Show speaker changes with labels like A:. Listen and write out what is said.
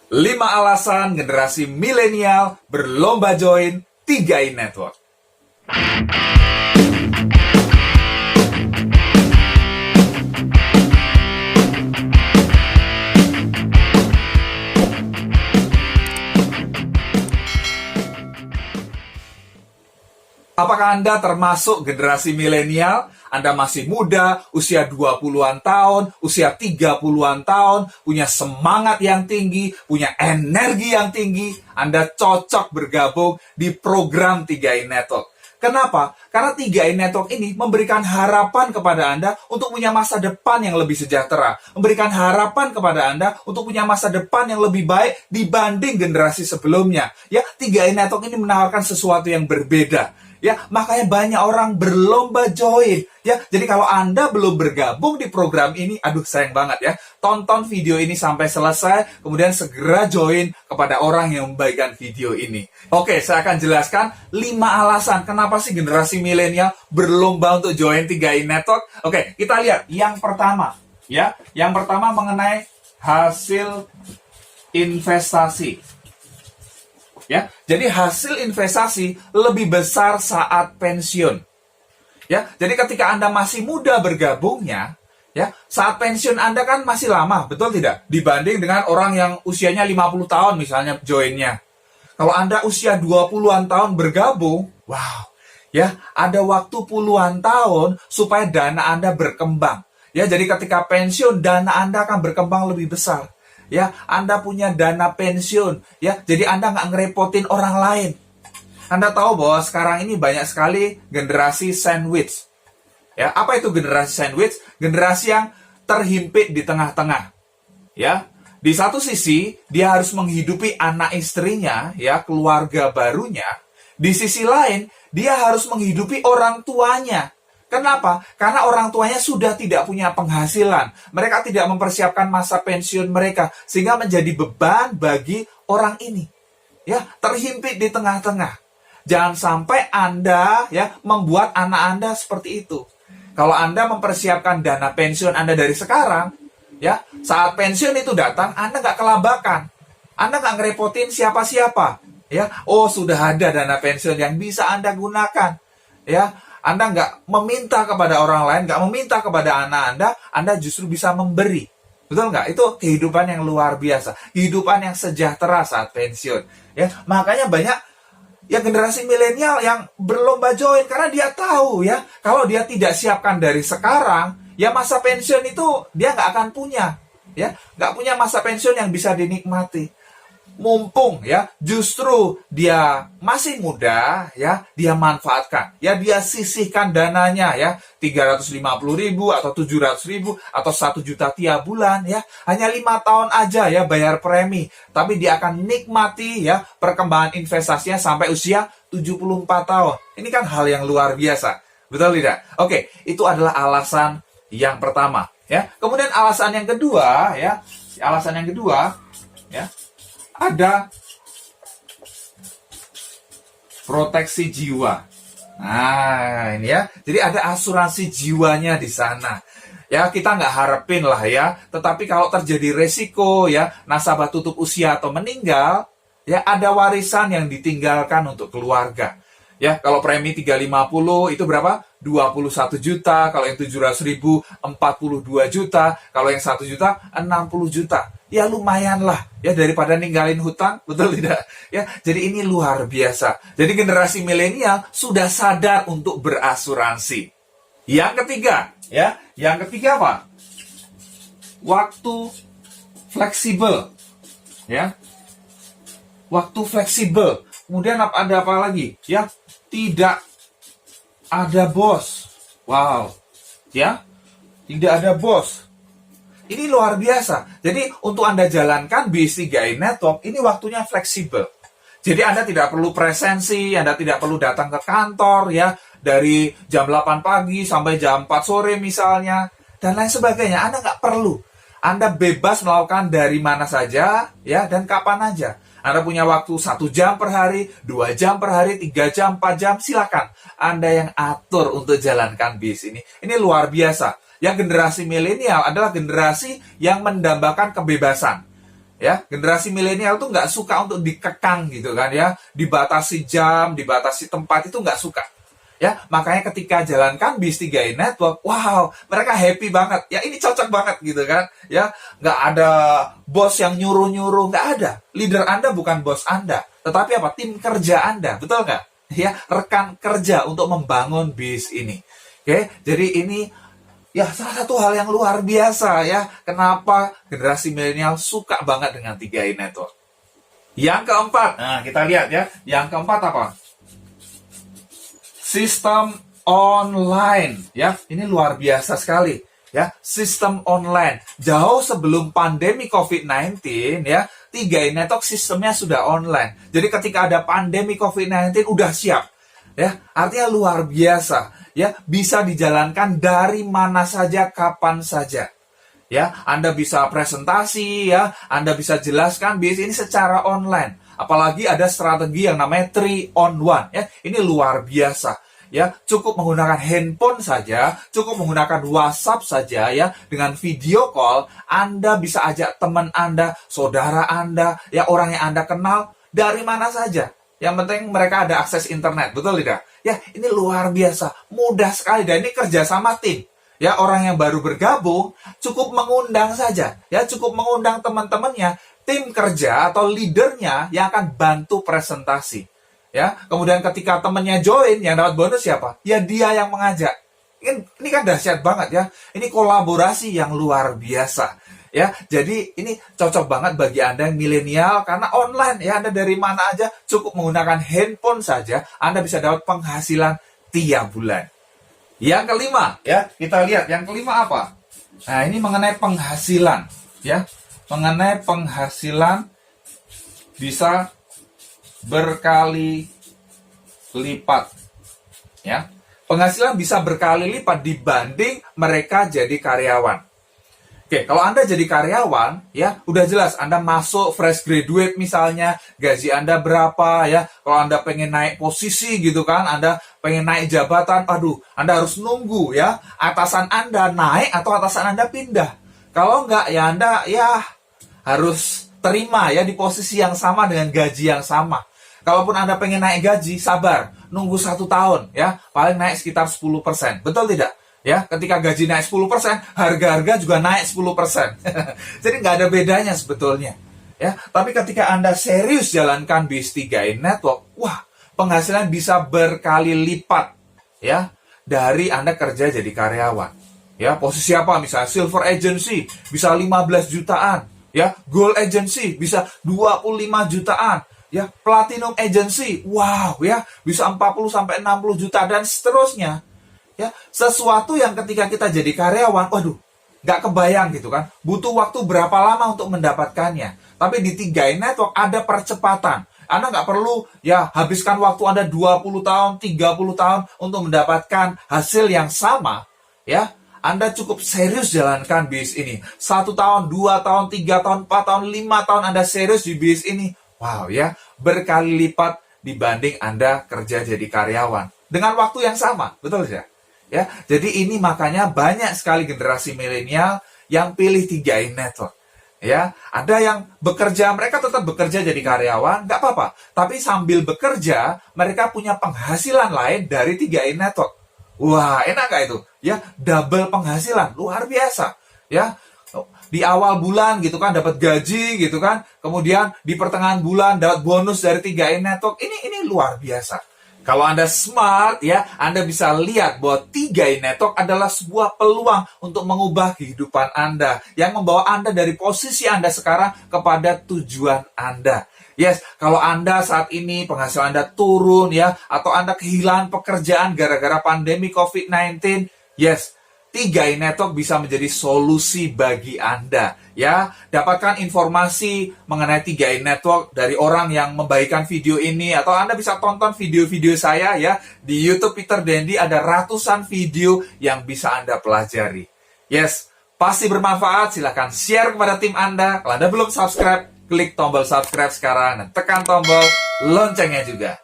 A: 5 alasan generasi milenial berlomba join 3i Network. Apakah Anda termasuk generasi milenial? Anda masih muda, usia 20-an tahun, usia 30-an tahun, punya semangat yang tinggi, punya energi yang tinggi. Anda cocok bergabung di program 3i Network. Kenapa? Karena 3i Network ini memberikan harapan kepada Anda untuk punya masa depan yang lebih sejahtera. Memberikan harapan kepada Anda untuk punya masa depan yang lebih baik dibanding generasi sebelumnya. Ya, 3i Network ini menawarkan sesuatu yang berbeda. Ya, makanya banyak orang berlomba join. Ya, jadi kalau Anda belum bergabung di program ini, aduh sayang banget ya. Tonton video ini sampai selesai, kemudian segera join kepada orang yang membagikan video ini. Oke, saya akan jelaskan 5 alasan kenapa sih generasi milenial berlomba untuk join 3i Network. Oke, kita lihat yang pertama, ya. Yang pertama mengenai hasil investasi. Ya, jadi hasil investasi lebih besar saat pensiun. Ya, jadi ketika Anda masih muda bergabungnya, ya, saat pensiun Anda kan masih lama, betul tidak? Dibanding dengan orang yang usianya 50 tahun misalnya joinnya. Kalau Anda usia 20-an tahun bergabung, wow, ya, ada waktu puluhan tahun supaya dana Anda berkembang. Ya, jadi ketika pensiun dana Anda akan berkembang lebih besar. Ya, Anda punya dana pensiun, ya, jadi Anda nggak ngerepotin orang lain. Anda tahu bahwa sekarang ini banyak sekali generasi sandwich. Ya, apa itu generasi sandwich? Generasi yang terhimpit di tengah-tengah. Ya, di satu sisi dia harus menghidupi anak istrinya, ya, keluarga barunya. Di sisi lain dia harus menghidupi orang tuanya. Kenapa? Karena orang tuanya sudah tidak punya penghasilan. Mereka tidak mempersiapkan masa pensiun mereka. Sehingga menjadi beban bagi orang ini. Ya, terhimpit di tengah-tengah. Jangan sampai Anda ya membuat anak Anda seperti itu. Kalau Anda mempersiapkan dana pensiun Anda dari sekarang, ya, saat pensiun itu datang, Anda nggak kelabakan. Anda nggak ngerepotin siapa-siapa. Ya, oh sudah ada dana pensiun yang bisa Anda gunakan. Ya, Anda nggak meminta kepada orang lain, nggak meminta kepada anak Anda justru bisa memberi. Betul nggak? Itu kehidupan yang luar biasa. Kehidupan yang sejahtera saat pensiun. Ya, makanya banyak ya generasi milenial yang berlomba join. Karena dia tahu ya, kalau dia tidak siapkan dari sekarang, ya masa pensiun itu dia nggak akan punya. Ya, nggak punya masa pensiun yang bisa dinikmati. Mumpung ya justru dia masih muda ya, dia manfaatkan ya, dia sisihkan dananya ya, 350.000 atau 700.000 atau 1 juta tiap bulan ya, hanya 5 tahun aja ya bayar premi, tapi dia akan nikmati ya perkembangan investasinya sampai usia 74 tahun. Ini kan hal yang luar biasa, betul tidak? Oke, itu adalah alasan yang pertama ya. Kemudian alasan yang kedua ya, ada proteksi jiwa. Nah, ini ya. Jadi ada asuransi jiwanya di sana. Ya, kita nggak harapin lah ya. Tetapi kalau terjadi resiko ya, nasabah tutup usia atau meninggal, ya ada warisan yang ditinggalkan untuk keluarga. Ya, kalau premi 350 itu berapa? 21 juta, kalau yang 700.000 42 juta, kalau yang 1 juta 60 juta. Ya lumayan lah ya daripada ninggalin hutang, betul tidak? Ya, jadi ini luar biasa. Jadi generasi milenial sudah sadar untuk berasuransi. Yang ketiga, ya, yang ketiga apa? Waktu fleksibel. Ya. Waktu fleksibel. Kemudian ada apa lagi? Ya, tidak ada bos. Wow. Ya. Tidak ada bos. Ini luar biasa. Jadi untuk Anda jalankan bis 3i Network, ini waktunya fleksibel. Jadi Anda tidak perlu presensi, Anda tidak perlu datang ke kantor ya, dari jam 8 pagi sampai jam 4 sore misalnya, dan lain sebagainya. Anda nggak perlu. Anda bebas melakukan dari mana saja ya, dan kapan aja. Anda punya waktu 1 jam per hari, 2 jam per hari, 3 jam, 4 jam, silakan. Anda yang atur untuk jalankan bis ini. Ini luar biasa. Yang generasi milenial adalah generasi yang mendambakan kebebasan. Ya, generasi milenial tuh nggak suka untuk dikekang gitu kan ya, dibatasi jam, dibatasi tempat, itu nggak suka. Ya, makanya ketika jalankan bis 3i Network, wow, mereka happy banget. Ya, ini cocok banget gitu kan. Ya, nggak ada bos yang nyuruh-nyuruh, nggak ada. Leader Anda bukan bos Anda, tetapi apa? Tim kerja Anda, betul nggak? Ya, rekan kerja untuk membangun bis ini. Oke, jadi ini ya, salah satu hal yang luar biasa ya. Kenapa generasi milenial suka banget dengan 3i Network. Yang keempat, nah kita lihat ya. Yang keempat apa? Sistem online ya. Ini luar biasa sekali ya. Sistem online. Jauh sebelum pandemi COVID-19 ya, 3i Network sistemnya sudah online. Jadi ketika ada pandemi COVID-19 udah siap. Ya, artinya luar biasa. Ya, bisa dijalankan dari mana saja, kapan saja. Ya, Anda bisa presentasi, ya, Anda bisa jelaskan bis ini secara online. Apalagi ada strategi yang namanya 3 on 1. Ya, ini luar biasa. Ya, cukup menggunakan handphone saja, cukup menggunakan WhatsApp saja, ya, dengan video call, Anda bisa ajak teman Anda, saudara Anda, ya, orang yang Anda kenal dari mana saja. Yang penting mereka ada akses internet, betul tidak? Ya, ini luar biasa, mudah sekali, dan ini kerja sama tim. Ya, orang yang baru bergabung cukup mengundang saja, ya, cukup mengundang teman-temannya, tim kerja atau leadernya yang akan bantu presentasi. Ya, kemudian ketika temannya join, yang dapat bonus siapa? Ya, dia yang mengajak. Ini kan dahsyat banget ya. Ini kolaborasi yang luar biasa. Ya, jadi ini cocok banget bagi Anda yang milenial karena online ya, Anda dari mana aja cukup menggunakan handphone saja Anda bisa dapat penghasilan tiap bulan. Yang kelima ya, kita lihat yang kelima apa? Nah, ini mengenai penghasilan ya. Mengenai penghasilan bisa berkali lipat ya. Penghasilan bisa berkali lipat dibanding mereka jadi karyawan. Oke, kalau Anda jadi karyawan, ya, udah jelas Anda masuk fresh graduate misalnya, gaji Anda berapa, ya. Kalau Anda pengen naik posisi gitu kan, Anda pengen naik jabatan, aduh, Anda harus nunggu, ya, atasan Anda naik atau atasan Anda pindah. Kalau enggak, ya Anda, ya, harus terima, ya, di posisi yang sama dengan gaji yang sama. Kalaupun Anda pengen naik gaji, sabar, nunggu 1 tahun, ya, paling naik sekitar 10%. Betul tidak? Ya, ketika gaji naik 10%, harga-harga juga naik 10%. Jadi nggak ada bedanya sebetulnya. Ya, tapi ketika Anda serius jalankan bis 3i Network, wah, penghasilan bisa berkali lipat ya dari Anda kerja jadi karyawan. Ya, posisi apa? Misalnya Silver Agency bisa 15 jutaan, ya, Gold Agency bisa 25 jutaan, ya, Platinum Agency, wow, ya, bisa 40 sampai 60 juta dan seterusnya. Ya, sesuatu yang ketika kita jadi karyawan, waduh, nggak kebayang gitu kan. Butuh waktu berapa lama untuk mendapatkannya. Tapi di 3i Network ada percepatan. Anda nggak perlu ya habiskan waktu Anda 20 tahun, 30 tahun untuk mendapatkan hasil yang sama. Ya, Anda cukup serius jalankan bis ini. 1 tahun, 2 tahun, 3 tahun, 4 tahun, 5 tahun Anda serius di bis ini. Wow ya, berkali lipat dibanding Anda kerja jadi karyawan. Dengan waktu yang sama, betul tidak? Ya, jadi ini makanya banyak sekali generasi milenial yang pilih 3i Network. Ya, ada yang bekerja, mereka tetap bekerja jadi karyawan, nggak apa-apa. Tapi sambil bekerja, mereka punya penghasilan lain dari 3i Network. Wah, enak nggak itu? Ya, double penghasilan, luar biasa. Ya, di awal bulan gitu kan dapat gaji gitu kan, kemudian di pertengahan bulan dapat bonus dari 3i Network. Ini luar biasa. Kalau Anda smart, ya, Anda bisa lihat bahwa 3i Network adalah sebuah peluang untuk mengubah kehidupan Anda, yang membawa Anda dari posisi Anda sekarang kepada tujuan Anda. Yes, kalau Anda saat ini penghasilan Anda turun, ya, atau Anda kehilangan pekerjaan gara-gara pandemi COVID-19, yes, 3i Network bisa menjadi solusi bagi Anda. Ya, dapatkan informasi mengenai 3i Network dari orang yang membagikan video ini, atau Anda bisa tonton video-video saya ya di YouTube Peter Dendi, ada ratusan video yang bisa Anda pelajari. Yes, pasti bermanfaat. Silahkan share kepada tim Anda. Kalau Anda belum subscribe, klik tombol subscribe sekarang dan tekan tombol loncengnya juga.